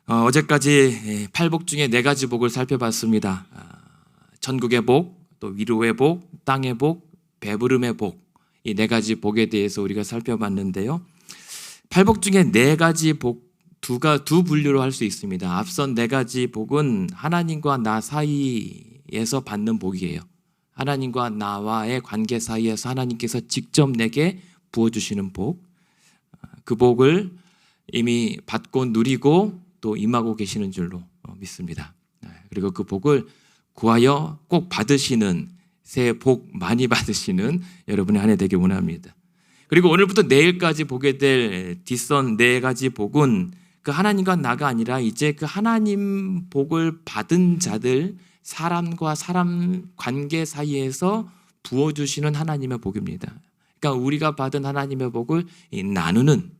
어제까지 팔복 중에 4가지 복을 살펴봤습니다. 천국의 복, 또 위로의 복, 땅의 복, 배부름의 복, 이 4가지 복에 대해서 우리가 살펴봤는데요. 팔복 중에 4가지 복, 두 분류로 할 수 있습니다. 앞선 4가지 복은 하나님과 나 사이에서 받는 복이에요. 하나님과 나와의 관계 사이에서 하나님께서 직접 내게 부어주시는 복, 그 복을 이미 받고 누리고 또 임하고 계시는 줄로 믿습니다. 그리고 그 복을 구하여 꼭 받으시는, 새해 복 많이 받으시는 여러분의 한 해 되길 원합니다. 그리고 오늘부터 내일까지 보게 될 뒷선 4가지 복은 그 하나님과 나가 아니라 이제 그 하나님 복을 받은 자들, 사람과 사람 관계 사이에서 부어주시는 하나님의 복입니다. 그러니까 우리가 받은 하나님의 복을 나누는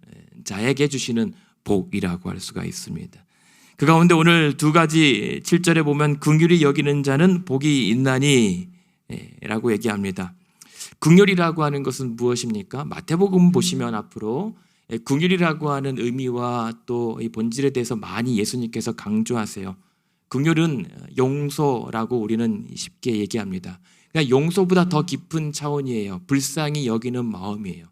자에게 주시는 복이라고 할 수가 있습니다. 그 가운데 오늘 2가지 7절에 보면 긍휼히 여기는 자는 복이 있나니 라고 얘기합니다. 긍휼이라고 하는 것은 무엇입니까? 마태복음 보시면 앞으로 긍휼이라고 하는 의미와 또 이 본질에 대해서 많이 예수님께서 강조하세요. 긍휼은 용서라고 우리는 쉽게 얘기합니다. 그러니까 용서보다 더 깊은 차원이에요. 불쌍히 여기는 마음이에요.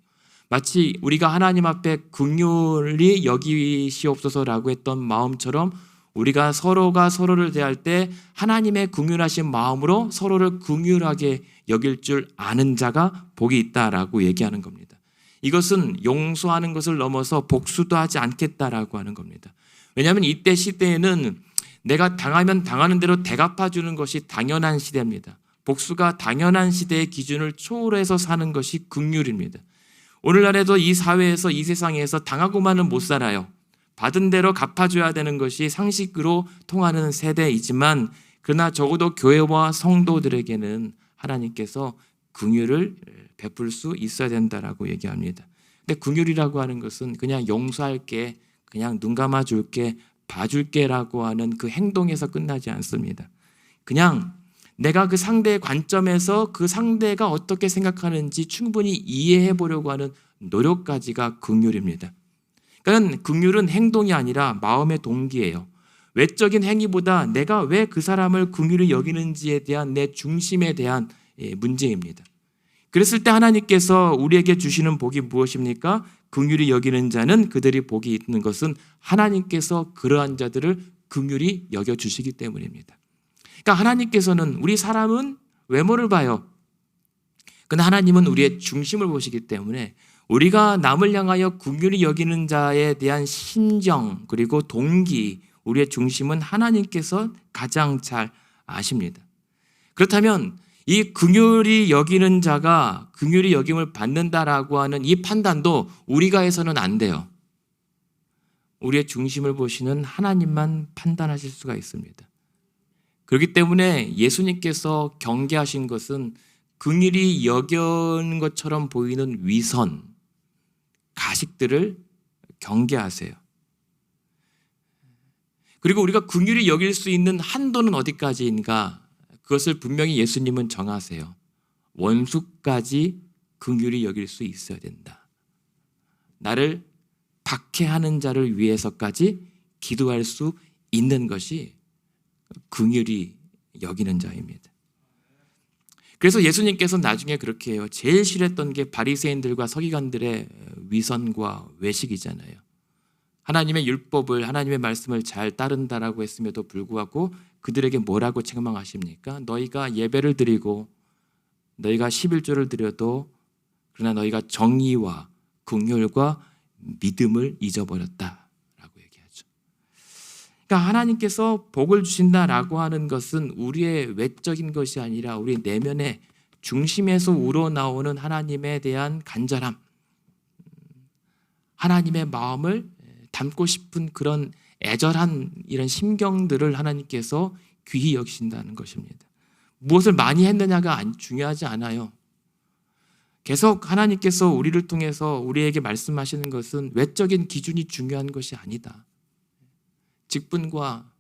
마치 우리가 하나님 앞에 긍휼히 여기시옵소서라고 했던 마음처럼 우리가 서로가 서로를 대할 때 하나님의 긍휼하신 마음으로 서로를 긍휼하게 여길 줄 아는 자가 복이 있다라고 얘기하는 겁니다. 이것은 용서하는 것을 넘어서 복수도 하지 않겠다라고 하는 겁니다. 왜냐하면 이때 시대에는 내가 당하면 당하는 대로 대갚아주는 것이 당연한 시대입니다. 복수가 당연한 시대의 기준을 초월해서 사는 것이 긍휼입니다. 오늘날에도 이 사회에서, 이 세상에서 당하고만은 못 살아요. 받은 대로 갚아줘야 되는 것이 상식으로 통하는 세대이지만, 그러나 적어도 교회와 성도들에게는 하나님께서 긍휼을 베풀 수 있어야 된다라고 얘기합니다. 근데 긍휼이라고 하는 것은 그냥 용서할게, 그냥 눈 감아줄게, 봐줄게라고 하는 그 행동에서 끝나지 않습니다. 그냥 내가 그 상대의 관점에서 그 상대가 어떻게 생각하는지 충분히 이해해 보려고 하는 노력까지가 긍휼입니다. 그러니까 긍휼은 행동이 아니라 마음의 동기예요. 외적인 행위보다 내가 왜 그 사람을 긍휼히 여기는지에 대한 내 중심에 대한 문제입니다. 그랬을 때 하나님께서 우리에게 주시는 복이 무엇입니까? 긍휼히 여기는 자는 그들이 복이 있는 것은 하나님께서 그러한 자들을 긍휼히 여겨주시기 때문입니다. 그러니까 하나님께서는, 우리 사람은 외모를 봐요. 그러나 하나님은 우리의 중심을 보시기 때문에 우리가 남을 향하여 긍휼히 여기는 자에 대한 심정 그리고 동기, 우리의 중심은 하나님께서 가장 잘 아십니다. 그렇다면 이 긍휼히 여기는 자가 긍휼히 여김을 받는다라고 하는 이 판단도 우리가 해서는 안 돼요. 우리의 중심을 보시는 하나님만 판단하실 수가 있습니다. 그렇기 때문에 예수님께서 경계하신 것은 긍휼히 여기는 것처럼 보이는 위선, 가식들을 경계하세요. 그리고 우리가 긍휼히 여길 수 있는 한도는 어디까지인가? 그것을 분명히 예수님은 정하세요. 원수까지 긍휼히 여길 수 있어야 된다. 나를 박해하는 자를 위해서까지 기도할 수 있는 것이 긍휼히 여기는 자입니다. 그래서 예수님께서 나중에 그렇게 해요. 제일 싫어했던 게 바리새인들과 서기관들의 위선과 외식이잖아요. 하나님의 율법을, 하나님의 말씀을 잘 따른다라고 했음에도 불구하고 그들에게 뭐라고 책망하십니까? 너희가 예배를 드리고 너희가 11조를 드려도 그러나 너희가 정의와 긍휼과 믿음을 잊어버렸다라고 얘기하죠. 그러니까 하나님께서 복을 주신다라고 하는 것은 우리의 외적인 것이 아니라 우리 내면의 중심에서 우러나오는 하나님에 대한 간절함, 하나님의 마음을 담고 싶은 그런 애절한 이런 심경들을 하나님께서 귀히 여기신다는 것입니다. 무엇을 많이 했느냐가 중요하지 않아요. 계속 하나님께서 우리를 통해서 우리에게 말씀하시는 것은 외적인 기준이 중요한 것이 아니다. 직분과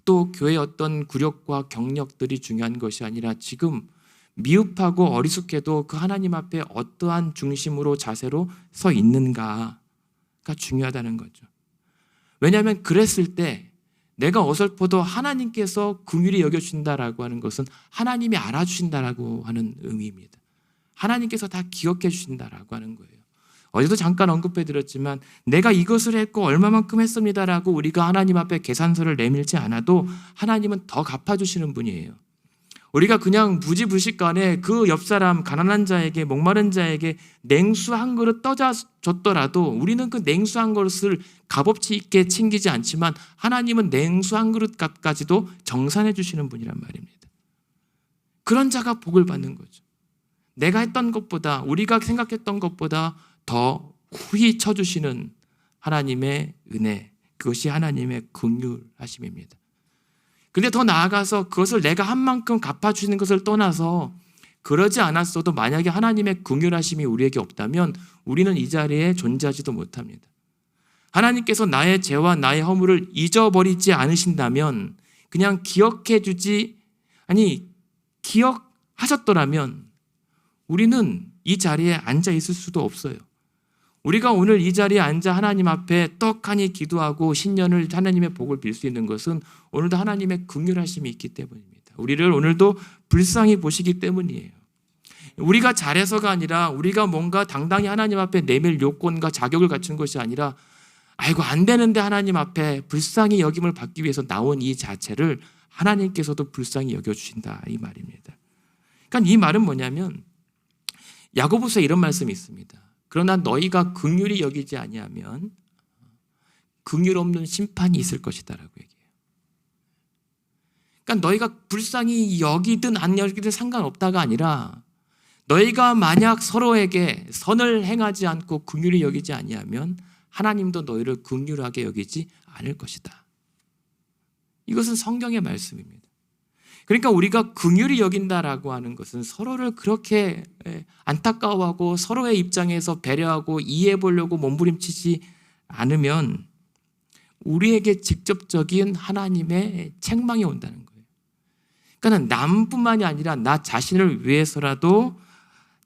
또 교회의 어떤 굴욕과 경력들이 중요한 것이 아니라 지금 미흡하고 어리숙해도 그 하나님 앞에 어떠한 중심으로 자세로 서 있는가가 중요하다는 거죠. 왜냐하면 그랬을 때 내가 어설퍼도 하나님께서 긍휼히 여겨주신다라고 하는 것은 하나님이 알아주신다라고 하는 의미입니다. 하나님께서 다 기억해 주신다라고 하는 거예요. 어제도 잠깐 언급해 드렸지만 내가 이것을 했고 얼마만큼 했습니다라고 우리가 하나님 앞에 계산서를 내밀지 않아도 하나님은 더 갚아주시는 분이에요. 우리가 그냥 무지불식간에 그 옆 사람 가난한 자에게 목마른 자에게 냉수 한 그릇 떠다 줬더라도 우리는 그 냉수 한 그릇을 값어치 있게 챙기지 않지만 하나님은 냉수 한 그릇 값까지도 정산해 주시는 분이란 말입니다. 그런 자가 복을 받는 거죠. 내가 했던 것보다 우리가 생각했던 것보다 더 후히 쳐주시는 하나님의 은혜, 그것이 하나님의 긍휼하심입니다. 근데 더 나아가서 그것을 내가 한 만큼 갚아주시는 것을 떠나서 그러지 않았어도 만약에 하나님의 긍휼하심이 우리에게 없다면 우리는 이 자리에 존재하지도 못합니다. 하나님께서 나의 죄와 나의 허물을 잊어버리지 않으신다면 그냥 기억하셨더라면 우리는 이 자리에 앉아 있을 수도 없어요. 우리가 오늘 이 자리에 앉아 하나님 앞에 떡하니 기도하고 신년을 하나님의 복을 빌 수 있는 것은 오늘도 하나님의 긍휼하심이 있기 때문입니다. 우리를 오늘도 불쌍히 보시기 때문이에요. 우리가 잘해서가 아니라 우리가 뭔가 당당히 하나님 앞에 내밀 요건과 자격을 갖춘 것이 아니라 아이고 안 되는데 하나님 앞에 불쌍히 여김을 받기 위해서 나온 이 자체를 하나님께서도 불쌍히 여겨주신다 이 말입니다. 그러니까 이 말은 뭐냐면 야고보서에 이런 말씀이 있습니다. 그러나 너희가 긍휼히 여기지 아니하면 긍휼 없는 심판이 있을 것이다라고 얘기해요. 그러니까 너희가 불쌍히 여기든 안 여기든 상관없다가 아니라 너희가 만약 서로에게 선을 행하지 않고 긍휼히 여기지 아니하면 하나님도 너희를 긍휼하게 여기지 않을 것이다. 이것은 성경의 말씀입니다. 그러니까 우리가 긍휼히 여긴다라고 하는 것은 서로를 그렇게 안타까워하고 서로의 입장에서 배려하고 이해해 보려고 몸부림치지 않으면 우리에게 직접적인 하나님의 책망이 온다는 거예요. 그러니까 남뿐만이 아니라 나 자신을 위해서라도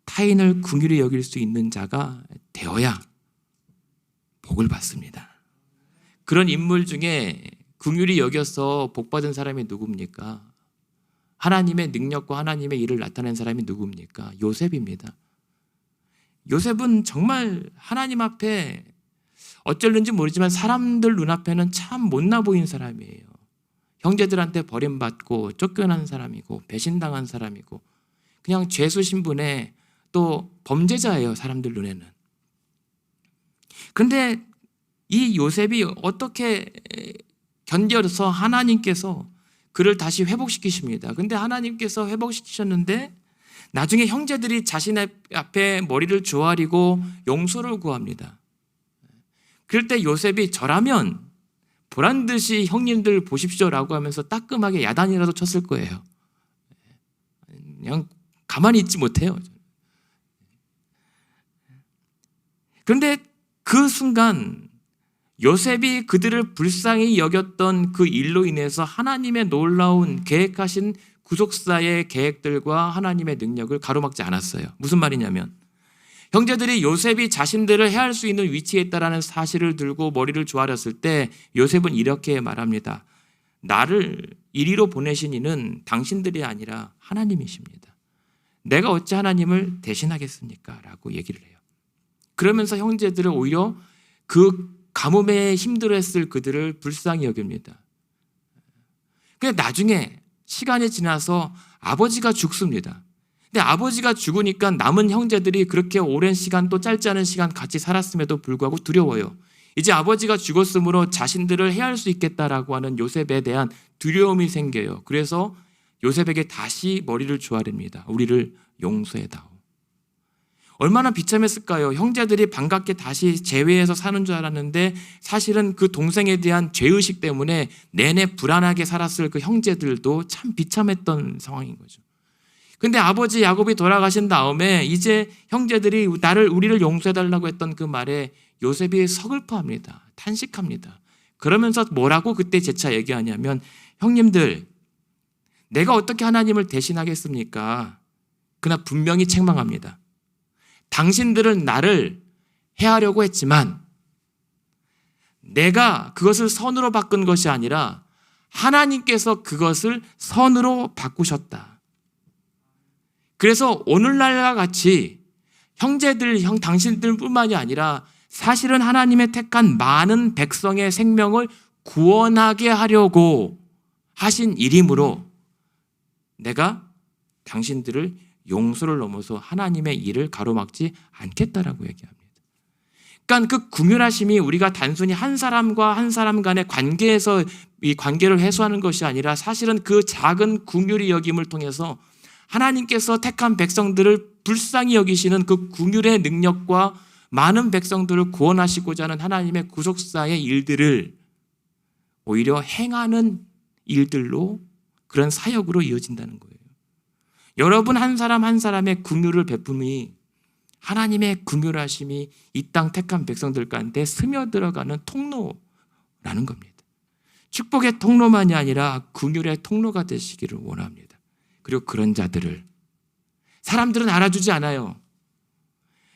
타인을 긍휼히 여길 수 있는 자가 되어야 복을 받습니다. 그런 인물 중에 긍휼히 여겨서 복받은 사람이 누굽니까? 하나님의 능력과 하나님의 일을 나타낸 사람이 누굽니까? 요셉입니다. 요셉은 정말 하나님 앞에 어쩔는지 모르지만 사람들 눈앞에는 참 못나 보이는 사람이에요. 형제들한테 버림받고 쫓겨난 사람이고 배신당한 사람이고 그냥 죄수 신분의 또 범죄자예요. 사람들 눈에는. 그런데 이 요셉이 어떻게 견뎌서 하나님께서 그를 다시 회복시키십니다. 근데 하나님께서 회복시키셨는데 나중에 형제들이 자신 앞에 머리를 조아리고 용서를 구합니다. 그럴 때 요셉이 저라면 보란듯이 형님들 보십시오라고 하면서 따끔하게 야단이라도 쳤을 거예요. 그냥 가만히 있지 못해요. 그런데 그 순간 요셉이 그들을 불쌍히 여겼던 그 일로 인해서 하나님의 놀라운 계획하신 구속사의 계획들과 하나님의 능력을 가로막지 않았어요. 무슨 말이냐면 형제들이 요셉이 자신들을 해할 수 있는 위치에 있다는 사실을 들고 머리를 조아렸을 때 요셉은 이렇게 말합니다. 나를 이리로 보내신 이는 당신들이 아니라 하나님이십니다. 내가 어찌 하나님을 대신하겠습니까? 라고 얘기를 해요. 그러면서 형제들을 오히려 그 가뭄에 힘들어했을 그들을 불쌍히 여깁니다. 근데 나중에 시간이 지나서 아버지가 죽습니다. 근데 아버지가 죽으니까 남은 형제들이 그렇게 오랜 시간 또 짧지 않은 시간 같이 살았음에도 불구하고 두려워요. 이제 아버지가 죽었으므로 자신들을 해할 수 있겠다라고 하는 요셉에 대한 두려움이 생겨요. 그래서 요셉에게 다시 머리를 조아립니다. 우리를 용서해다오. 얼마나 비참했을까요? 형제들이 반갑게 다시 재회해서 사는 줄 알았는데 사실은 그 동생에 대한 죄의식 때문에 내내 불안하게 살았을 그 형제들도 참 비참했던 상황인 거죠. 근데 아버지 야곱이 돌아가신 다음에 이제 형제들이 우리를 용서해달라고 했던 그 말에 요셉이 서글퍼합니다. 탄식합니다. 그러면서 뭐라고 그때 재차 얘기하냐면 형님들 내가 어떻게 하나님을 대신하겠습니까? 그러나 분명히 책망합니다. 당신들은 나를 해하려고 했지만 내가 그것을 선으로 바꾼 것이 아니라 하나님께서 그것을 선으로 바꾸셨다. 그래서 오늘날과 같이 형제들, 당신들뿐만이 아니라 사실은 하나님의 택한 많은 백성의 생명을 구원하게 하려고 하신 일이므로 내가 당신들을 용서를 넘어서 하나님의 일을 가로막지 않겠다라고 얘기합니다. 그러니까 그 긍휼하심이 우리가 단순히 한 사람과 한 사람 간의 관계에서 이 관계를 해소하는 것이 아니라 사실은 그 작은 긍휼의 여김을 통해서 하나님께서 택한 백성들을 불쌍히 여기시는 그 긍휼의 능력과 많은 백성들을 구원하시고자 하는 하나님의 구속사의 일들을 오히려 행하는 일들로 그런 사역으로 이어진다는 거예요. 여러분 한 사람 한 사람의 긍휼을 베품이 하나님의 긍휼하심이 이 땅 택한 백성들 가운데 스며들어가는 통로라는 겁니다. 축복의 통로만이 아니라 긍휼의 통로가 되시기를 원합니다. 그리고 그런 자들을 사람들은 알아주지 않아요.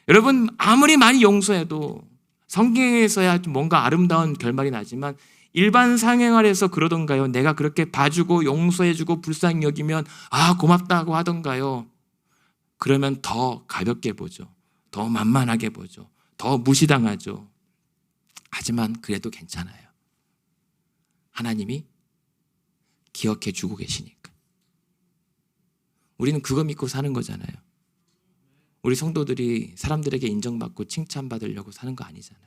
여러분 아무리 많이 용서해도 성경에서야 뭔가 아름다운 결말이 나지만 일반 상생활에서 그러던가요? 내가 그렇게 봐주고 용서해주고 불쌍히 여기면 고맙다고 하던가요? 그러면 더 가볍게 보죠. 더 만만하게 보죠. 더 무시당하죠. 하지만 그래도 괜찮아요. 하나님이 기억해 주고 계시니까. 우리는 그거 믿고 사는 거잖아요. 우리 성도들이 사람들에게 인정받고 칭찬받으려고 사는 거 아니잖아요.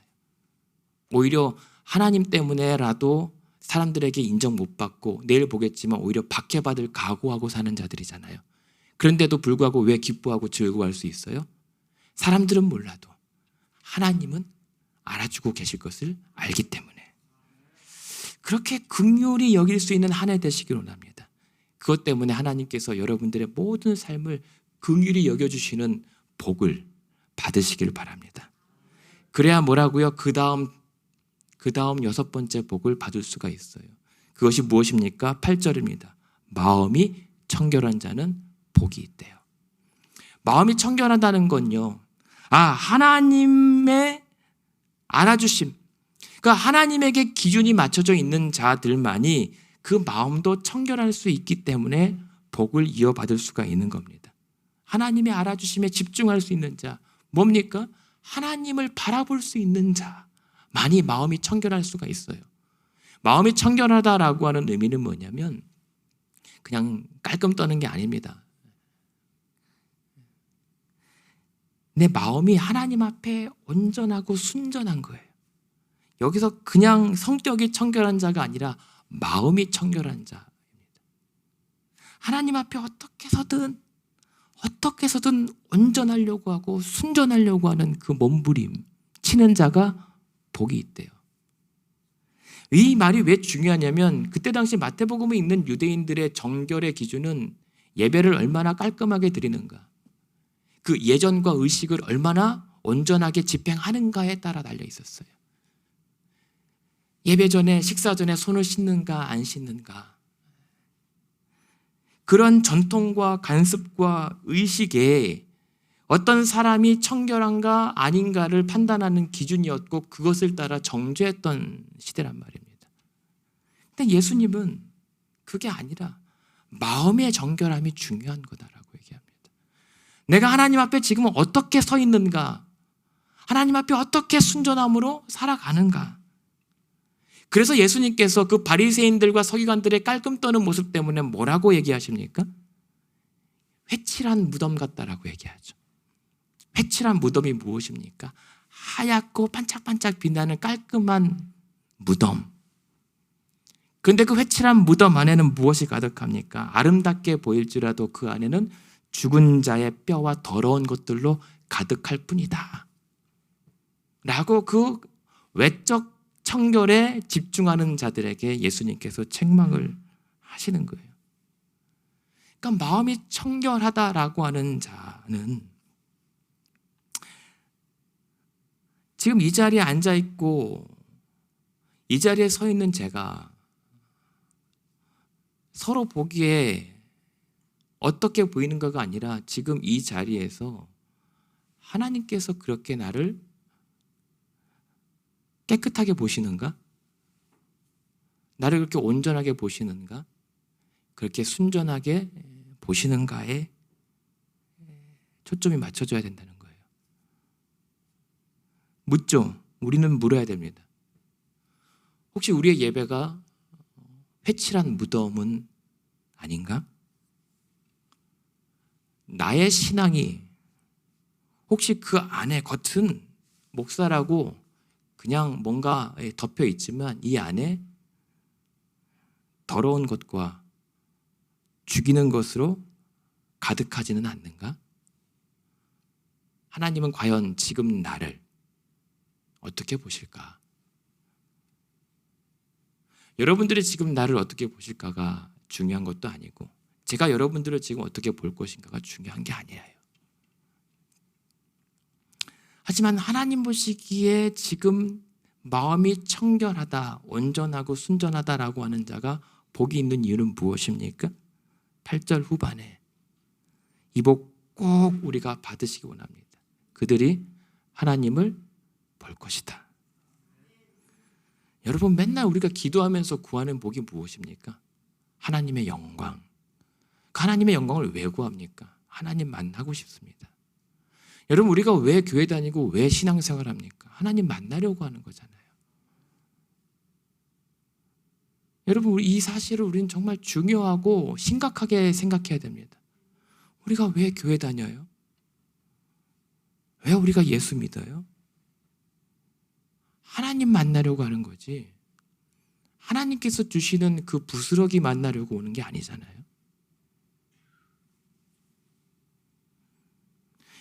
오히려 하나님 때문에라도 사람들에게 인정 못 받고 내일 보겠지만 오히려 박해받을 각오하고 사는 자들이잖아요. 그런데도 불구하고 왜 기뻐하고 즐거워할 수 있어요? 사람들은 몰라도 하나님은 알아주고 계실 것을 알기 때문에 그렇게 긍휼히 여길 수 있는 한 해 되시길 원합니다. 그것 때문에 하나님께서 여러분들의 모든 삶을 긍휼히 여겨주시는 복을 받으시길 바랍니다. 그래야 뭐라고요? 그 다음 6번째 복을 받을 수가 있어요. 그것이 무엇입니까? 8절입니다. 마음이 청결한 자는 복이 있대요. 마음이 청결하다는 건요. 하나님의 알아주심. 그러니까 하나님에게 기준이 맞춰져 있는 자들만이 그 마음도 청결할 수 있기 때문에 복을 이어받을 수가 있는 겁니다. 하나님의 알아주심에 집중할 수 있는 자. 뭡니까? 하나님을 바라볼 수 있는 자만이 마음이 청결할 수가 있어요. 마음이 청결하다라고 하는 의미는 뭐냐면 그냥 깔끔 떠는 게 아닙니다. 내 마음이 하나님 앞에 온전하고 순전한 거예요. 여기서 그냥 성격이 청결한 자가 아니라 마음이 청결한 자입니다. 하나님 앞에 어떻게 해서든 온전하려고 하고 순전하려고 하는 그 몸부림 치는 자가 복이 있대요. 이 말이 왜 중요하냐면 그때 당시 마태복음에 있는 유대인들의 정결의 기준은 예배를 얼마나 깔끔하게 드리는가, 그 예전과 의식을 얼마나 온전하게 집행하는가에 따라 달려 있었어요. 예배 전에, 식사 전에 손을 씻는가 안 씻는가, 그런 전통과 간습과 의식에 어떤 사람이 청결한가 아닌가를 판단하는 기준이었고 그것을 따라 정죄했던 시대란 말입니다. 근데 예수님은 그게 아니라 마음의 정결함이 중요한 거다라고 얘기합니다. 내가 하나님 앞에 지금 어떻게 서 있는가, 하나님 앞에 어떻게 순전함으로 살아가는가. 그래서 예수님께서 그 바리새인들과 서기관들의 깔끔 떠는 모습 때문에 뭐라고 얘기하십니까? 회칠한 무덤 같다라고 얘기하죠. 회칠한 무덤이 무엇입니까? 하얗고 반짝반짝 빛나는 깔끔한 무덤. 그런데 그 회칠한 무덤 안에는 무엇이 가득합니까? 아름답게 보일지라도 그 안에는 죽은 자의 뼈와 더러운 것들로 가득할 뿐이다 라고 그 외적 청결에 집중하는 자들에게 예수님께서 책망을 하시는 거예요. 그러니까 마음이 청결하다라고 하는 자는 지금 이 자리에 앉아 있고 이 자리에 서 있는 제가 서로 보기에 어떻게 보이는가가 아니라 지금 이 자리에서 하나님께서 그렇게 나를 깨끗하게 보시는가? 나를 그렇게 온전하게 보시는가? 그렇게 순전하게 보시는가에 초점이 맞춰져야 된다는 거예요. 묻죠. 우리는 물어야 됩니다. 혹시 우리의 예배가 회칠한 무덤은 아닌가? 나의 신앙이 혹시 그 안에 겉은 목사라고 그냥 뭔가 덮여 있지만 이 안에 더러운 것과 죽이는 것으로 가득하지는 않는가? 하나님은 과연 지금 나를 어떻게 보실까? 여러분들이 지금 나를 어떻게 보실까가 중요한 것도 아니고 제가 여러분들을 지금 어떻게 볼 것인가가 중요한 게 아니에요. 하지만 하나님 보시기에 지금 마음이 청결하다, 온전하고 순전하다라고 하는 자가 복이 있는 이유는 무엇입니까? 8절 후반에 이 복 꼭 우리가 받으시기 원합니다. 그들이 하나님을 볼 것이다. 여러분, 맨날 우리가 기도하면서 구하는 복이 무엇입니까? 하나님의 영광. 하나님의 영광을 왜 구합니까? 하나님 만나고 싶습니다. 여러분, 우리가 왜 교회 다니고 왜 신앙생활 합니까? 하나님 만나려고 하는 거잖아요. 여러분, 이 사실을 우리는 정말 중요하고 심각하게 생각해야 됩니다. 우리가 왜 교회 다녀요? 왜 우리가 예수 믿어요? 하나님 만나려고 하는 거지. 하나님께서 주시는 그 부스러기 만나려고 오는 게 아니잖아요.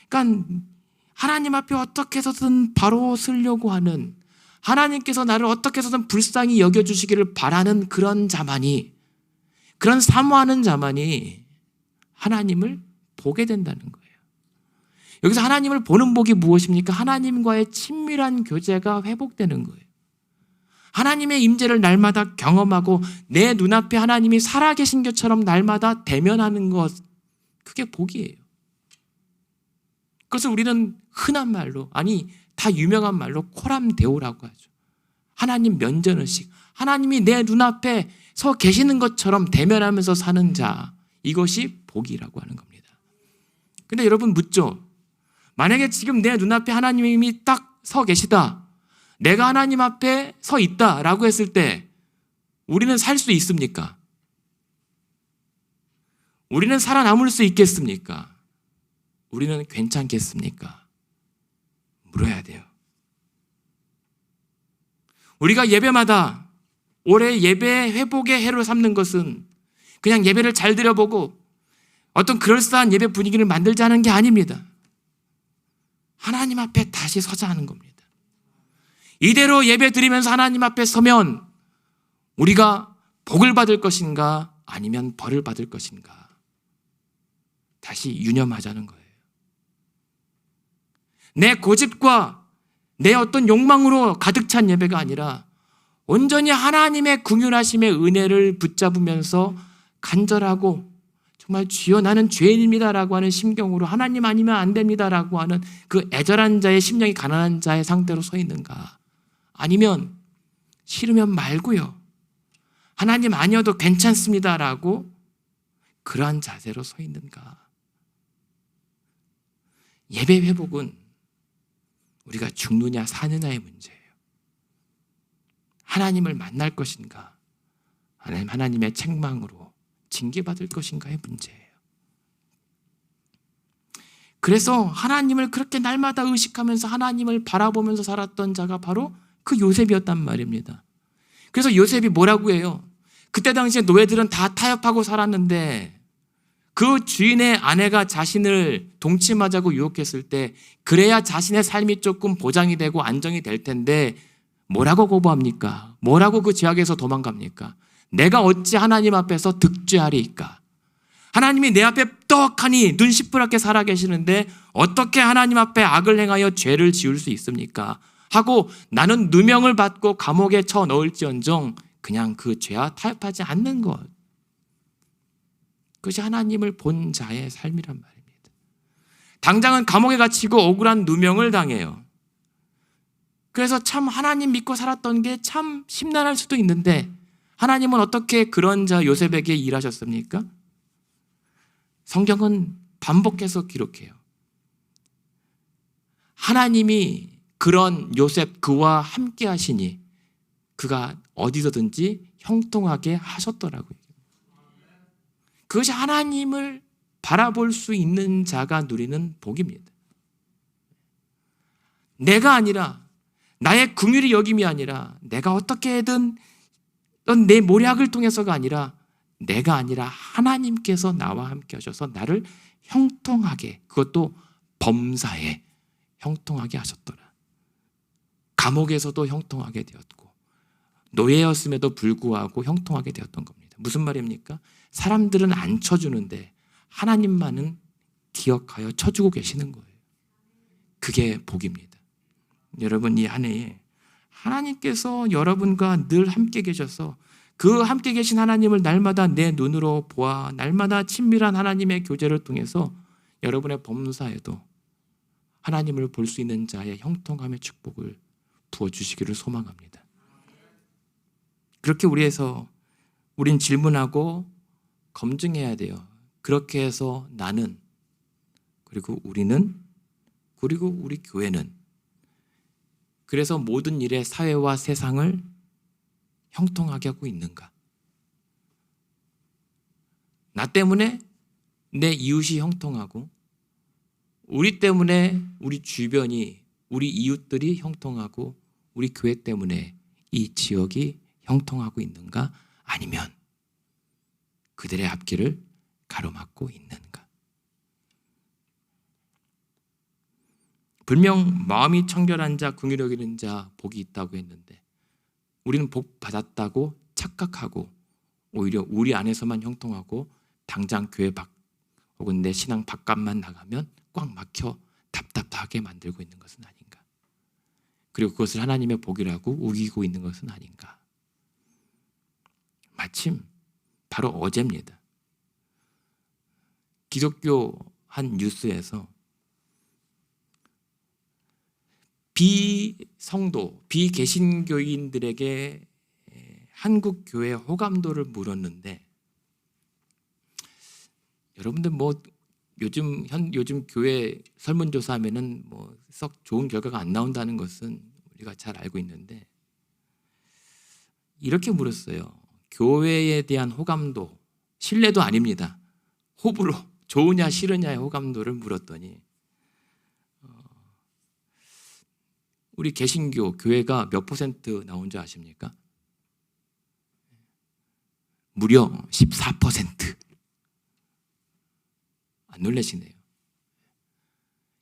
그러니까 하나님 앞에 어떻게 해서든 바로 서려고 하는, 하나님께서 나를 어떻게 해서든 불쌍히 여겨주시기를 바라는 그런 자만이, 그런 사모하는 자만이 하나님을 보게 된다는 거예요. 여기서 하나님을 보는 복이 무엇입니까? 하나님과의 친밀한 교제가 회복되는 거예요. 하나님의 임재를 날마다 경험하고 내 눈앞에 하나님이 살아계신 것처럼 날마다 대면하는 것, 그게 복이에요. 그것을 우리는 흔한 말로, 아니 다 유명한 말로 코람데오라고 하죠. 하나님 면전의식, 하나님이 내 눈앞에 서 계시는 것처럼 대면하면서 사는 자, 이것이 복이라고 하는 겁니다. 근데 여러분 묻죠. 만약에 지금 내 눈앞에 하나님이 딱 서 계시다, 내가 하나님 앞에 서 있다라고 했을 때 우리는 살 수 있습니까? 우리는 살아남을 수 있겠습니까? 우리는 괜찮겠습니까? 물어야 돼요. 우리가 예배마다 올해 예배 회복의 해로 삼는 것은 그냥 예배를 잘 드려보고 어떤 그럴싸한 예배 분위기를 만들자 하는 게 아닙니다. 하나님 앞에 다시 서자 하는 겁니다. 이대로 예배 드리면서 하나님 앞에 서면 우리가 복을 받을 것인가 아니면 벌을 받을 것인가 다시 유념하자는 거예요. 내 고집과 내 어떤 욕망으로 가득 찬 예배가 아니라 온전히 하나님의 긍휼하심의 은혜를 붙잡으면서 간절하고 정말 주여 나는 죄인입니다라고 하는 심경으로 하나님 아니면 안 됩니다라고 하는 그 애절한 자의 심령이 가난한 자의 상태로 서 있는가, 아니면 싫으면 말고요, 하나님 아니어도 괜찮습니다라고 그러한 자세로 서 있는가. 예배 회복은 우리가 죽느냐 사느냐의 문제예요. 하나님을 만날 것인가 아니면 하나님의 책망으로 징계받을 것인가의 문제예요. 그래서 하나님을 그렇게 날마다 의식하면서 하나님을 바라보면서 살았던 자가 바로 그 요셉이었단 말입니다. 그래서 요셉이 뭐라고 해요? 그때 당시에 노예들은 다 타협하고 살았는데 그 주인의 아내가 자신을 동침하자고 유혹했을 때 그래야 자신의 삶이 조금 보장이 되고 안정이 될 텐데 뭐라고 거부합니까? 뭐라고 그 죄악에서 도망갑니까? 내가 어찌 하나님 앞에서 득죄하리이까? 하나님이 내 앞에 떡하니 눈 시퍼렇게 살아계시는데 어떻게 하나님 앞에 악을 행하여 죄를 지을 수 있습니까? 하고 나는 누명을 받고 감옥에 쳐 넣을지언정 그냥 그 죄와 타협하지 않는 것, 그것이 하나님을 본 자의 삶이란 말입니다. 당장은 감옥에 갇히고 억울한 누명을 당해요. 그래서 참 하나님 믿고 살았던 게 참 심란할 수도 있는데 하나님은 어떻게 그런 자 요셉에게 일하셨습니까? 성경은 반복해서 기록해요. 하나님이 그런 요셉 그와 함께 하시니 그가 어디서든지 형통하게 하셨더라고요. 그것이 하나님을 바라볼 수 있는 자가 누리는 복입니다. 내가 아니라 나의 긍휼이 여김이 아니라 내가 어떻게든 내 모략을 통해서가 아니라 내가 아니라 하나님께서 나와 함께 하셔서 나를 형통하게, 그것도 범사에 형통하게 하셨더라. 감옥에서도 형통하게 되었고 노예였음에도 불구하고 형통하게 되었던 겁니다. 무슨 말입니까? 사람들은 안 쳐주는데 하나님만은 기억하여 쳐주고 계시는 거예요. 그게 복입니다. 여러분, 이 한 해에 하나님께서 여러분과 늘 함께 계셔서 그 함께 계신 하나님을 날마다 내 눈으로 보아 날마다 친밀한 하나님의 교제를 통해서 여러분의 범사에도 하나님을 볼 수 있는 자의 형통함의 축복을 부어주시기를 소망합니다. 그렇게 우린 질문하고 검증해야 돼요. 그렇게 해서 나는, 그리고 우리는, 그리고 우리 교회는, 그래서 모든 일에 사회와 세상을 형통하게 하고 있는가? 나 때문에 내 이웃이 형통하고 우리 때문에 우리 주변이, 우리 이웃들이 형통하고 우리 교회 때문에 이 지역이 형통하고 있는가? 아니면 그들의 앞길을 가로막고 있는가? 분명 마음이 청결한 자, 긍휼히 여기는 자 복이 있다고 했는데 우리는 복 받았다고 착각하고 오히려 우리 안에서만 형통하고 당장 교회 밖 혹은 내 신앙 바깥만 나가면 꽉 막혀 답답하게 만들고 있는 것은 아닌가? 그리고 그것을 하나님의 복이라고 우기고 있는 것은 아닌가? 마침 바로 어제입니다. 기독교 한 뉴스에서 비성도, 비개신교인들에게 한국 교회 호감도를 물었는데, 여러분들 요즘 교회 설문조사하면은 썩 좋은 결과가 안 나온다는 것은 우리가 잘 알고 있는데, 이렇게 물었어요. 교회에 대한 호감도, 신뢰도 아닙니다. 호불호, 좋으냐 싫으냐의 호감도를 물었더니 우리 개신교 교회가 몇 % 나온 줄 아십니까? 무려 14%. 안 놀라시네요.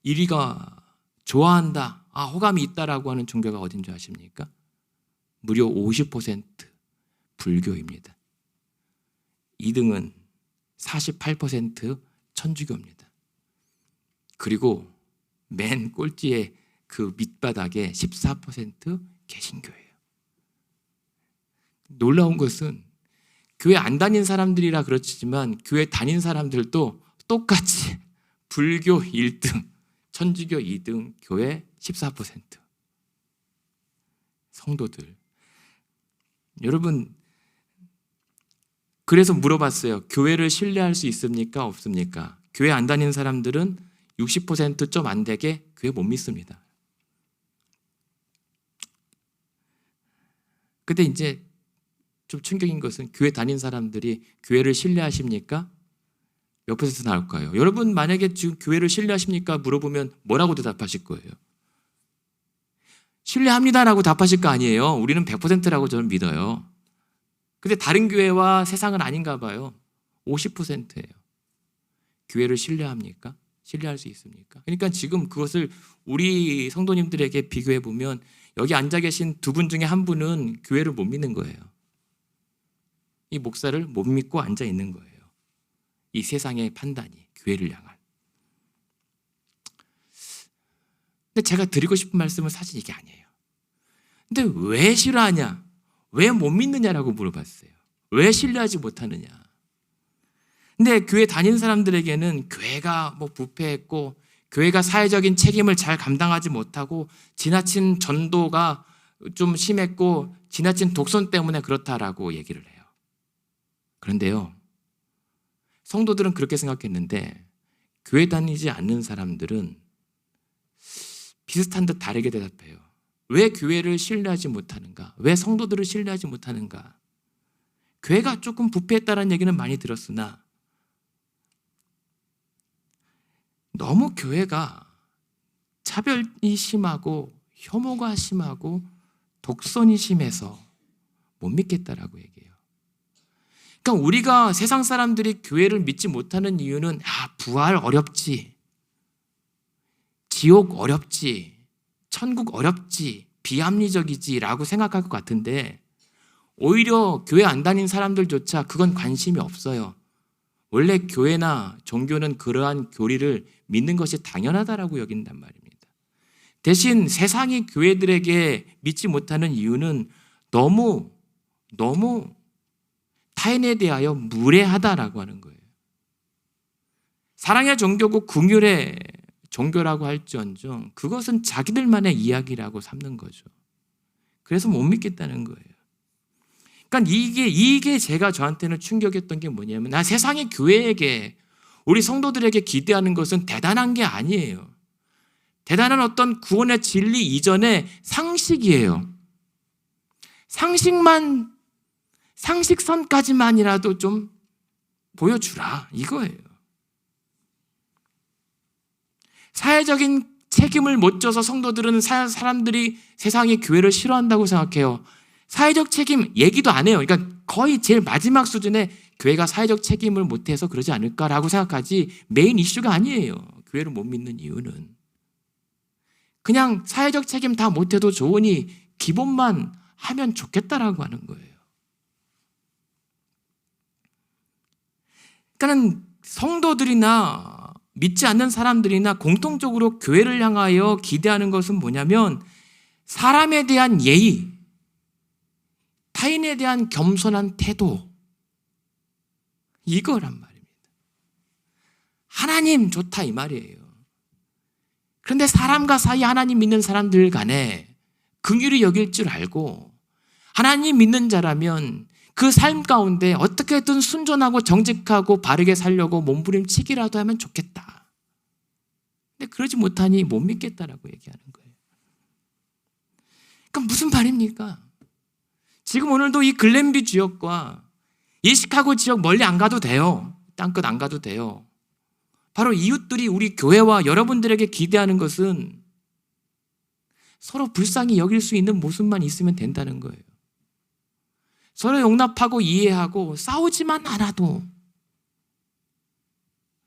1위가 좋아한다, 호감이 있다라고 하는 종교가 어딘 줄 아십니까? 무려 50% 불교입니다. 2등은 48% 천주교입니다. 그리고 맨 꼴찌에 그 밑바닥에 14% 개신교예요. 놀라운 것은 교회 안 다닌 사람들이라 그렇지만 교회 다닌 사람들도 똑같이 불교 1등, 천주교 2등, 교회 14%. 성도들. 여러분, 그래서 물어봤어요. 교회를 신뢰할 수 있습니까? 없습니까? 교회 안 다니는 사람들은 60% 좀 안 되게 교회 못 믿습니다. 근데 이제 좀 충격인 것은 교회 다닌 사람들이 교회를 신뢰하십니까? 몇 퍼센트 나올까요? 여러분 만약에 지금 교회를 신뢰하십니까? 물어보면 뭐라고 대답하실 거예요? 신뢰합니다라고 답하실 거 아니에요. 우리는 100%라고 저는 믿어요. 근데 다른 교회와 세상은 아닌가 봐요. 50%예요. 교회를 신뢰합니까? 신뢰할 수 있습니까? 그러니까 지금 그것을 우리 성도님들에게 비교해 보면 여기 앉아 계신 두 분 중에 한 분은 교회를 못 믿는 거예요. 이 목사를 못 믿고 앉아 있는 거예요. 이 세상의 판단이 교회를 향한. 근데 제가 드리고 싶은 말씀은 사실 이게 아니에요. 근데 왜 싫어하냐? 왜 못 믿느냐라고 물어봤어요. 왜 신뢰하지 못하느냐? 근데 교회 다니는 사람들에게는 교회가 부패했고 교회가 사회적인 책임을 잘 감당하지 못하고 지나친 전도가 좀 심했고 지나친 독선 때문에 그렇다라고 얘기를 해요. 그런데요, 성도들은 그렇게 생각했는데 교회 다니지 않는 사람들은 비슷한 듯 다르게 대답해요. 왜 교회를 신뢰하지 못하는가? 왜 성도들을 신뢰하지 못하는가? 교회가 조금 부패했다는 얘기는 많이 들었으나 너무 교회가 차별이 심하고 혐오가 심하고 독선이 심해서 못 믿겠다라고 얘기해요. 그러니까 우리가 세상 사람들이 교회를 믿지 못하는 이유는 부활 어렵지, 지옥 어렵지, 천국 어렵지, 비합리적이지라고 생각할 것 같은데 오히려 교회 안 다닌 사람들조차 그건 관심이 없어요. 원래 교회나 종교는 그러한 교리를 믿는 것이 당연하다라고 여긴단 말입니다. 대신 세상이 교회들에게 믿지 못하는 이유는 너무 타인에 대하여 무례하다라고 하는 거예요. 사랑의 종교고 긍휼의 종교라고 할지언정 그것은 자기들만의 이야기라고 삼는 거죠. 그래서 못 믿겠다는 거예요. 그러니까 이게 제가 저한테는 충격이었던 게 뭐냐면 세상의 교회에게 우리 성도들에게 기대하는 것은 대단한 게 아니에요. 대단한 어떤 구원의 진리 이전의 상식이에요. 상식선까지만이라도 좀 보여주라 이거예요. 사회적인 책임을 못 져서 성도들은 사람들이 세상의 교회를 싫어한다고 생각해요. 사회적 책임 얘기도 안 해요. 그러니까 거의 제일 마지막 수준의 교회가 사회적 책임을 못해서 그러지 않을까라고 생각하지 메인 이슈가 아니에요. 교회를 못 믿는 이유는. 그냥 사회적 책임 다 못해도 좋으니 기본만 하면 좋겠다라고 하는 거예요. 그러니까 성도들이나 믿지 않는 사람들이나 공통적으로 교회를 향하여 기대하는 것은 뭐냐면 사람에 대한 예의, 타인에 대한 겸손한 태도, 이거란 말입니다. 하나님 좋다 이 말이에요. 그런데 사람과 사이 하나님 믿는 사람들 간에 긍휼히 여길 줄 알고 하나님 믿는 자라면 그 삶 가운데 어떻게든 순전하고 정직하고 바르게 살려고 몸부림치기라도 하면 좋겠다. 근데 그러지 못하니 못 믿겠다라고 얘기하는 거예요. 그럼 무슨 말입니까? 지금 오늘도 이 글램비 지역과 이 시카고 지역 멀리 안 가도 돼요. 땅끝 안 가도 돼요. 바로 이웃들이 우리 교회와 여러분들에게 기대하는 것은 서로 불쌍히 여길 수 있는 모습만 있으면 된다는 거예요. 서로 용납하고 이해하고 싸우지만 않아도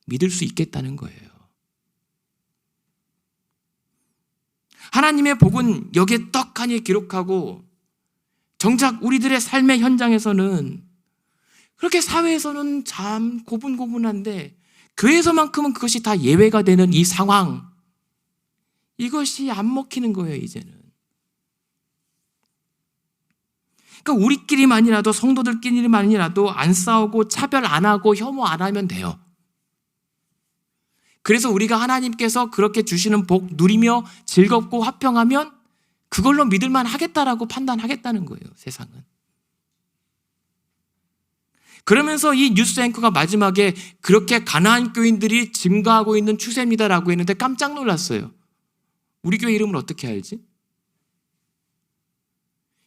믿을 수 있겠다는 거예요. 하나님의 복은 여기에 떡하니 기록하고 정작 우리들의 삶의 현장에서는 그렇게 사회에서는 참 고분고분한데 교회에서만큼은 그것이 다 예외가 되는 이 상황, 이것이 안 먹히는 거예요 이제는. 그러니까 우리끼리만이라도 성도들끼리만이라도 안 싸우고 차별 안 하고 혐오 안 하면 돼요. 그래서 우리가 하나님께서 그렇게 주시는 복 누리며 즐겁고 화평하면 그걸로 믿을만 하겠다라고 판단하겠다는 거예요 세상은. 그러면서 이 뉴스 앵커가 마지막에 그렇게 가나안 교인들이 증가하고 있는 추세입니다라고 했는데 깜짝 놀랐어요. 우리 교회 이름을 어떻게 알지?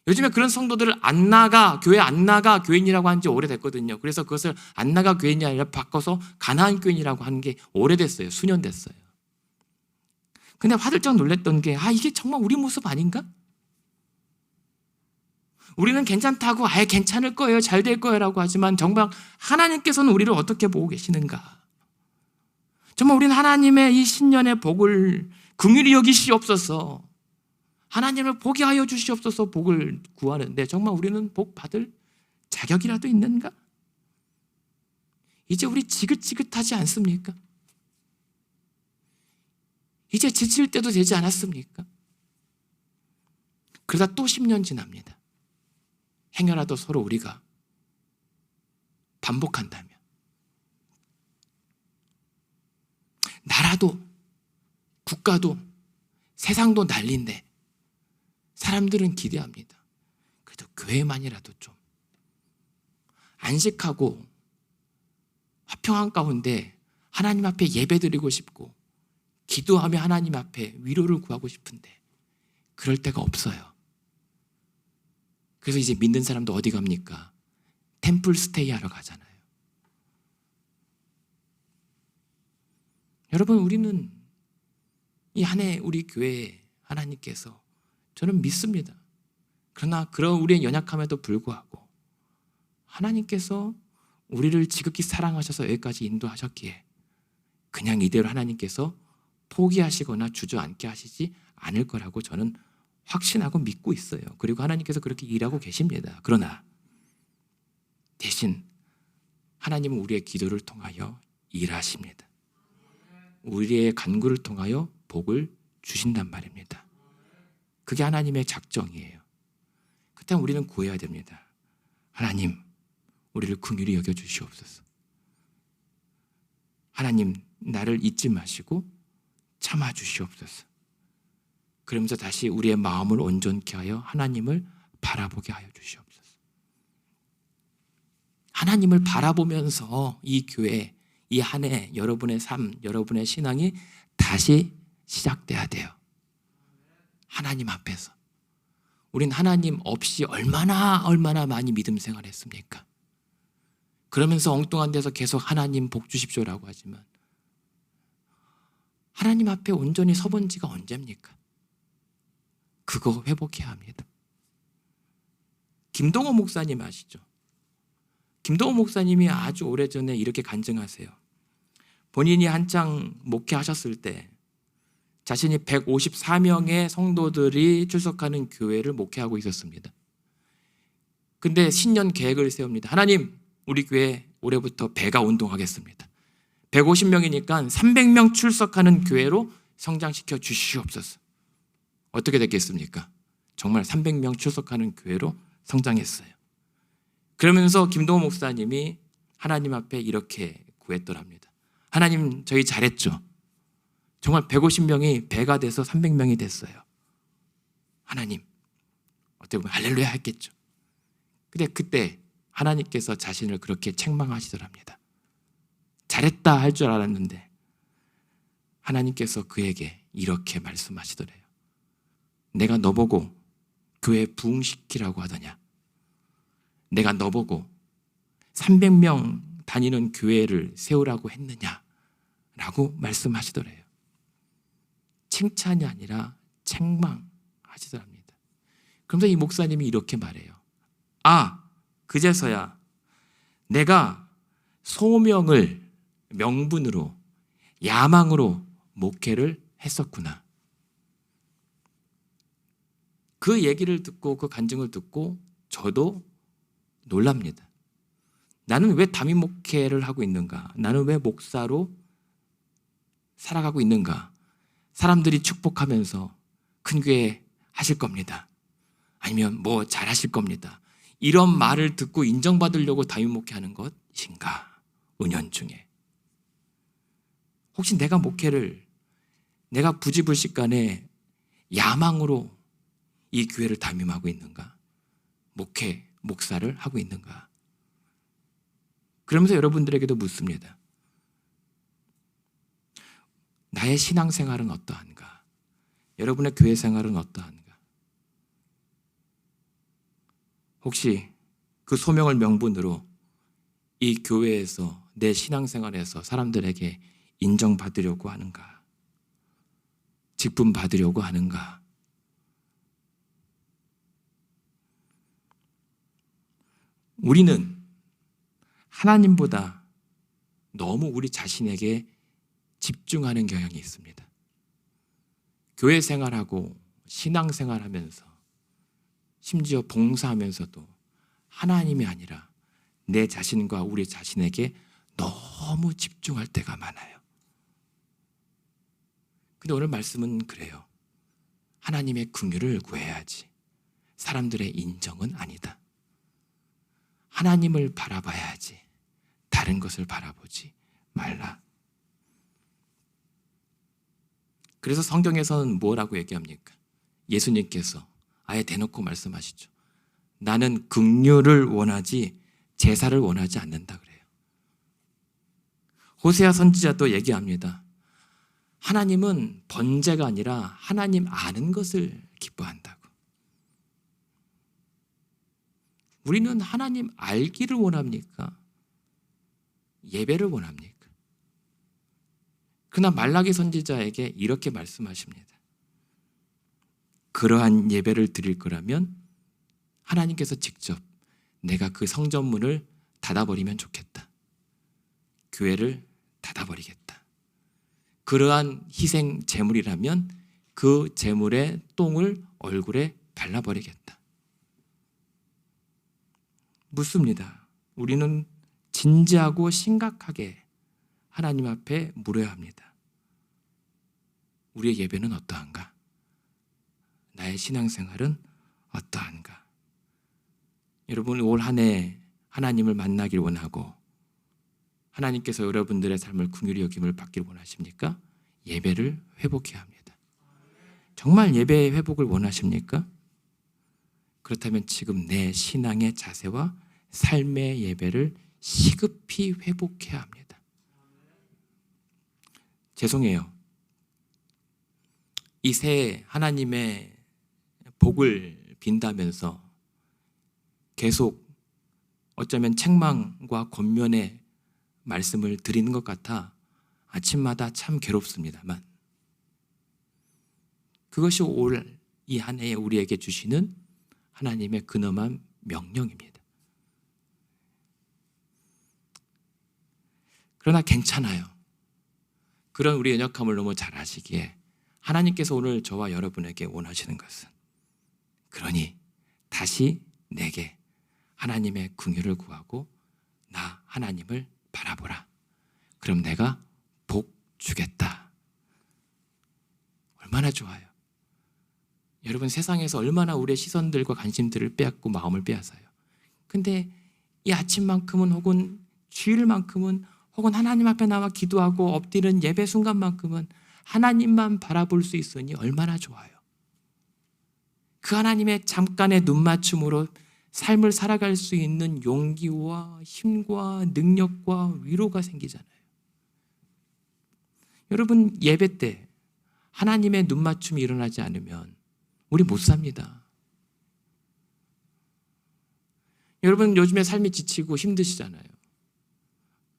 요즘에 그런 성도들을 안 나가, 교회 안 나가 교인이라고 한 지 오래됐거든요. 그래서 그것을 안 나가 교인이 아니라 바꿔서 가나안 교인이라고 하는 게 오래됐어요. 수년 됐어요. 근데 화들짝 놀랬던 게 이게 정말 우리 모습 아닌가? 우리는 괜찮다고 괜찮을 거예요. 잘 될 거예요 라고 하지만 정말 하나님께서는 우리를 어떻게 보고 계시는가? 정말 우리는 하나님의 이 신년의 복을 긍휼히 여기시옵소서, 하나님을 보게 하여 주시옵소서 복을 구하는데 정말 우리는 복 받을 자격이라도 있는가? 이제 우리 지긋지긋하지 않습니까? 이제 지칠 때도 되지 않았습니까? 그러다 또 10년 지납니다. 행여라도 서로 우리가 반복한다면 나라도 국가도 세상도 난리인데 사람들은 기대합니다. 그래도 교회만이라도 좀 안식하고 화평한 가운데 하나님 앞에 예배드리고 싶고 기도하며 하나님 앞에 위로를 구하고 싶은데 그럴 데가 없어요. 그래서 이제 믿는 사람도 어디 갑니까? 템플 스테이 하러 가잖아요. 여러분, 우리는 이 한 해 우리 교회에 하나님께서 저는 믿습니다. 그러나 그런 우리의 연약함에도 불구하고 하나님께서 우리를 지극히 사랑하셔서 여기까지 인도하셨기에 그냥 이대로 하나님께서 포기하시거나 주저앉게 하시지 않을 거라고 저는 확신하고 믿고 있어요. 그리고 하나님께서 그렇게 일하고 계십니다. 그러나 대신 하나님은 우리의 기도를 통하여 일하십니다. 우리의 간구를 통하여 복을 주신단 말입니다. 그게 하나님의 작정이에요. 그때 우리는 구해야 됩니다. 하나님, 우리를 긍휼히 여겨주시옵소서. 하나님, 나를 잊지 마시고 참아주시옵소서. 그러면서 다시 우리의 마음을 온전케 하여 하나님을 바라보게 하여 주시옵소서. 하나님을 바라보면서 이 교회, 이 한 해 여러분의 삶, 여러분의 신앙이 다시 시작돼야 돼요. 하나님 앞에서. 우린 하나님 없이 얼마나 많이 믿음 생활했습니까? 그러면서 엉뚱한 데서 계속 하나님 복 주십시오라고 하지만 하나님 앞에 온전히 서본 지가 언제입니까? 그거 회복해야 합니다. 김동호 목사님 아시죠? 김동호 목사님이 아주 오래전에 이렇게 간증하세요. 본인이 한창 목회하셨을 때 자신이 154명의 성도들이 출석하는 교회를 목회하고 있었습니다. 근데 신년 계획을 세웁니다. 하나님, 우리 교회 올해부터 배가 운동하겠습니다. 150명이니까 300명 출석하는 교회로 성장시켜 주시옵소서. 어떻게 됐겠습니까? 정말 300명 출석하는 교회로 성장했어요. 그러면서 김동호 목사님이 하나님 앞에 이렇게 구했더랍니다. 하나님, 저희 잘했죠? 정말 150명이 배가 돼서 300명이 됐어요. 하나님, 어떻게 보면 할렐루야 했겠죠. 근데 그때 하나님께서 자신을 그렇게 책망하시더랍니다. 잘했다 할 줄 알았는데 하나님께서 그에게 이렇게 말씀하시더래요. 내가 너보고 교회 부흥시키라고 하더냐? 내가 너보고 300명 다니는 교회를 세우라고 했느냐? 라고 말씀하시더래요. 칭찬이 아니라 책망하시더랍니다. 그러면서 이 목사님이 이렇게 말해요. 아, 그제서야 내가 소명을 명분으로 야망으로 목회를 했었구나. 그 얘기를 듣고 그 간증을 듣고 저도 놀랍니다. 나는 왜 담임 목회를 하고 있는가? 나는 왜 목사로 살아가고 있는가? 사람들이 축복하면서 큰 교회 하실 겁니다. 아니면 뭐 잘하실 겁니다. 이런 말을 듣고 인정받으려고 담임 목회하는 것인가? 은연중에. 혹시 내가 목회를 내가 부지불식간에 야망으로 이 교회를 담임하고 있는가? 목사를 하고 있는가? 그러면서 여러분들에게도 묻습니다. 나의 신앙생활은 어떠한가? 여러분의 교회 생활은 어떠한가? 혹시 그 소명을 명분으로 이 교회에서 내 신앙생활에서 사람들에게 인정받으려고 하는가? 직분 받으려고 하는가? 우리는 하나님보다 너무 우리 자신에게 집중하는 경향이 있습니다. 교회 생활하고 신앙 생활하면서 심지어 봉사하면서도 하나님이 아니라 내 자신과 우리 자신에게 너무 집중할 때가 많아요. 근데 오늘 말씀은 그래요. 하나님의 긍휼을 구해야지. 사람들의 인정은 아니다. 하나님을 바라봐야지. 다른 것을 바라보지 말라. 그래서 성경에서는 뭐라고 얘기합니까? 예수님께서 아예 대놓고 말씀하시죠. 나는 긍휼을 원하지 제사를 원하지 않는다 그래요. 호세아 선지자도 얘기합니다. 하나님은 번제가 아니라 하나님 아는 것을 기뻐한다고. 우리는 하나님 알기를 원합니까? 예배를 원합니까? 그러나 말라기 선지자에게 이렇게 말씀하십니다. 그러한 예배를 드릴 거라면 하나님께서 직접 내가 그 성전문을 닫아버리면 좋겠다. 교회를 닫아버리겠다. 그러한 희생 제물이라면 그 제물의 똥을 얼굴에 발라버리겠다. 묻습니다. 우리는 진지하고 심각하게 하나님 앞에 물어야 합니다. 우리의 예배는 어떠한가? 나의 신앙생활은 어떠한가? 여러분 올 한 해 하나님을 만나길 원하고 하나님께서 여러분들의 삶을 긍휼히 여김을 받길 원하십니까? 예배를 회복해야 합니다. 정말 예배의 회복을 원하십니까? 그렇다면 지금 내 신앙의 자세와 삶의 예배를 시급히 회복해야 합니다. 죄송해요. 이 새해 하나님의 복을 빈다면서 계속 어쩌면 책망과 권면의 말씀을 드리는 것 같아 아침마다 참 괴롭습니다만 그것이 올 이 한 해에 우리에게 주시는 하나님의 근엄한 명령입니다. 그러나 괜찮아요. 그런 우리 연약함을 너무 잘 아시기에 하나님께서 오늘 저와 여러분에게 원하시는 것은 그러니 다시 내게 하나님의 긍휼을 구하고 나 하나님을 바라보라. 그럼 내가 복 주겠다. 얼마나 좋아요. 여러분 세상에서 얼마나 우리의 시선들과 관심들을 빼앗고 마음을 빼앗아요. 근데 이 아침만큼은 혹은 주일만큼은 혹은 하나님 앞에 나와 기도하고 엎드리는 예배 순간만큼은 하나님만 바라볼 수 있으니 얼마나 좋아요. 그 하나님의 잠깐의 눈맞춤으로 삶을 살아갈 수 있는 용기와 힘과 능력과 위로가 생기잖아요. 여러분 예배 때 하나님의 눈맞춤이 일어나지 않으면 우리 못 삽니다. 여러분 요즘에 삶이 지치고 힘드시잖아요.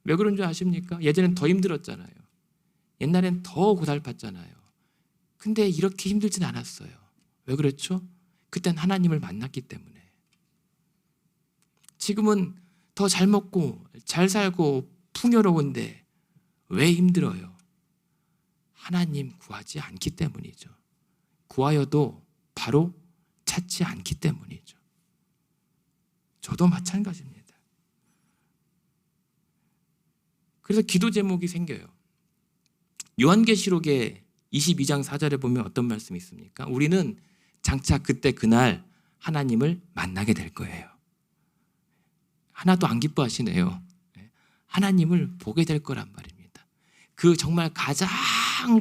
왜 그런 줄 아십니까? 예전엔 더 힘들었잖아요. 옛날엔 더 고달팠잖아요. 근데 이렇게 힘들진 않았어요. 왜 그렇죠? 그땐 하나님을 만났기 때문에. 지금은 더 잘 먹고 잘 살고 풍요로운데 왜 힘들어요? 하나님 구하지 않기 때문이죠. 구하여도 바로 찾지 않기 때문이죠. 저도 마찬가지입니다. 그래서 기도 제목이 생겨요. 요한계시록의 22장 4절에 보면 어떤 말씀이 있습니까? 우리는 장차 그때 그날 하나님을 만나게 될 거예요. 하나도 안 기뻐하시네요. 하나님을 보게 될 거란 말입니다. 그 정말 가장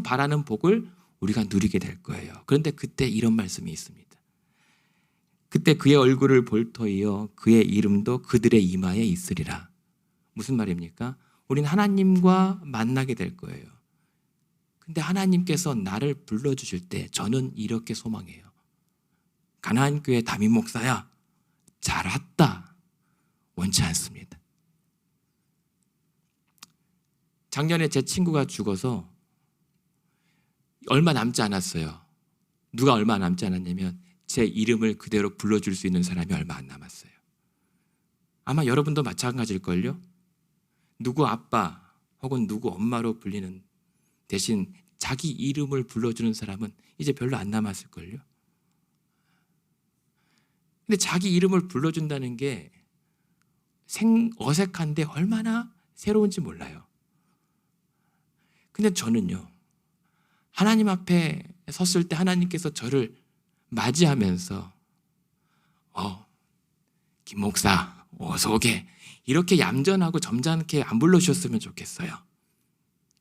바라는 복을 우리가 누리게 될 거예요. 그런데 그때 이런 말씀이 있습니다. 그때 그의 얼굴을 볼 터이요 그의 이름도 그들의 이마에 있으리라. 무슨 말입니까? 우리는 하나님과 만나게 될 거예요. 근데 하나님께서 나를 불러주실 때 저는 이렇게 소망해요. 가나안 교회 담임 목사야, 잘 왔다. 원치 않습니다. 작년에 제 친구가 죽어서 얼마 남지 않았어요. 누가 얼마 남지 않았냐면 제 이름을 그대로 불러줄 수 있는 사람이 얼마 안 남았어요. 아마 여러분도 마찬가지일걸요? 누구 아빠 혹은 누구 엄마로 불리는 대신 자기 이름을 불러주는 사람은 이제 별로 안 남았을걸요? 근데 자기 이름을 불러준다는 게 어색한데 얼마나 새로운지 몰라요. 근데 저는요, 하나님 앞에 섰을 때 하나님께서 저를 맞이하면서 김 목사 어서 오게 이렇게 얌전하고 점잖게 안 불러주셨으면 좋겠어요.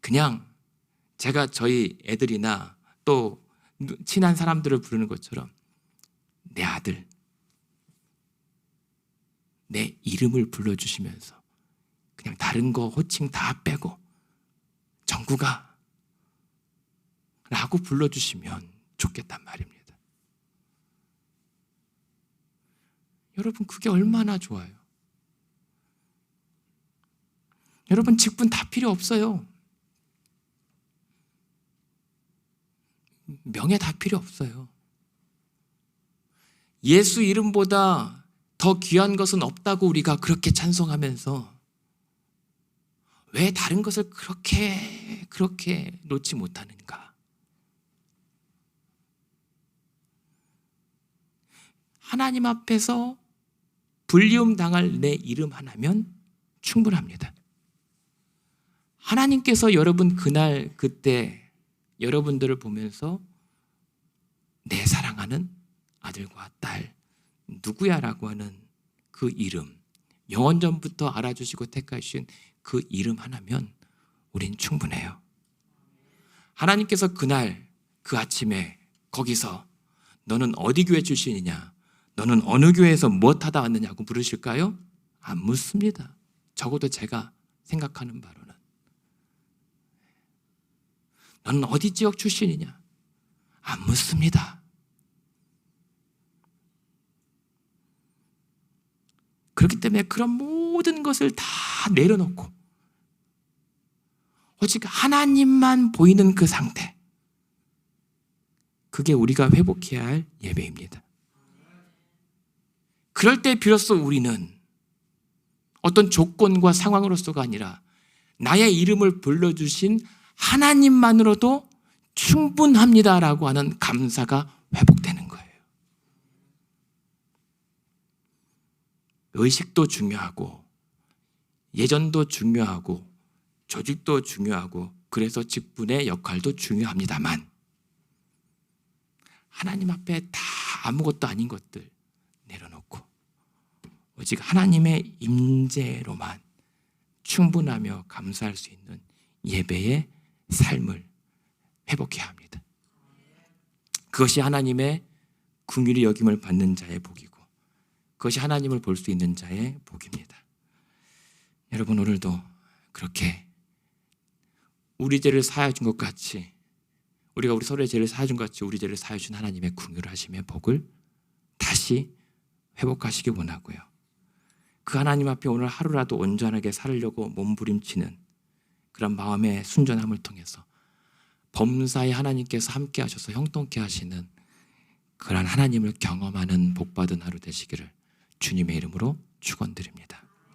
그냥 제가 저희 애들이나 또 친한 사람들을 부르는 것처럼 내 아들, 내 이름을 불러주시면서 그냥 다른 거 호칭 다 빼고 정구가 라고 불러주시면 좋겠단 말입니다. 여러분, 그게 얼마나 좋아요. 여러분, 직분 다 필요 없어요. 명예 다 필요 없어요. 예수 이름보다 더 귀한 것은 없다고 우리가 그렇게 찬송하면서 왜 다른 것을 그렇게 놓지 못하는가? 하나님 앞에서 불리움 당할 내 이름 하나면 충분합니다. 하나님께서 여러분 그날 그때 여러분들을 보면서 내 사랑하는 아들과 딸 누구야라고 하는 그 이름, 영원전부터 알아주시고 택하신 그 이름 하나면 우린 충분해요. 하나님께서 그날 그 아침에 거기서 너는 어디 교회 출신이냐, 너는 어느 교회에서 무엇하다 왔느냐고 물으실까요? 안 묻습니다. 적어도 제가 생각하는 바로는 너는 어디 지역 출신이냐? 안 묻습니다. 그렇기 때문에 그런 모든 것을 다 내려놓고 오직 하나님만 보이는 그 상태, 그게 우리가 회복해야 할 예배입니다. 그럴 때 비로소 우리는 어떤 조건과 상황으로서가 아니라 나의 이름을 불러주신 하나님만으로도 충분합니다라고 하는 감사가 회복되는 거예요. 의식도 중요하고 예전도 중요하고 조직도 중요하고 그래서 직분의 역할도 중요합니다만 하나님 앞에 다 아무것도 아닌 것들 내려놓고 오직 하나님의 임재로만 충분하며 감사할 수 있는 예배의 삶을 회복해야 합니다. 그것이 하나님의 긍휼히 여김을 받는 자의 복이고 그것이 하나님을 볼 수 있는 자의 복입니다. 여러분, 오늘도 그렇게 우리 죄를 사하여 준 것 같이 우리가 우리 서로의 죄를 사하여 준 것 같이 우리 죄를 사하여 준 하나님의 긍휼하심의 복을 다시 회복하시기 원하고요. 그 하나님 앞에 오늘 하루라도 온전하게 살려고 몸부림치는 그런 마음의 순전함을 통해서 범사에 하나님께서 함께 하셔서 형통케 하시는 그런 하나님을 경험하는 복받은 하루 되시기를 주님의 이름으로 축원드립니다.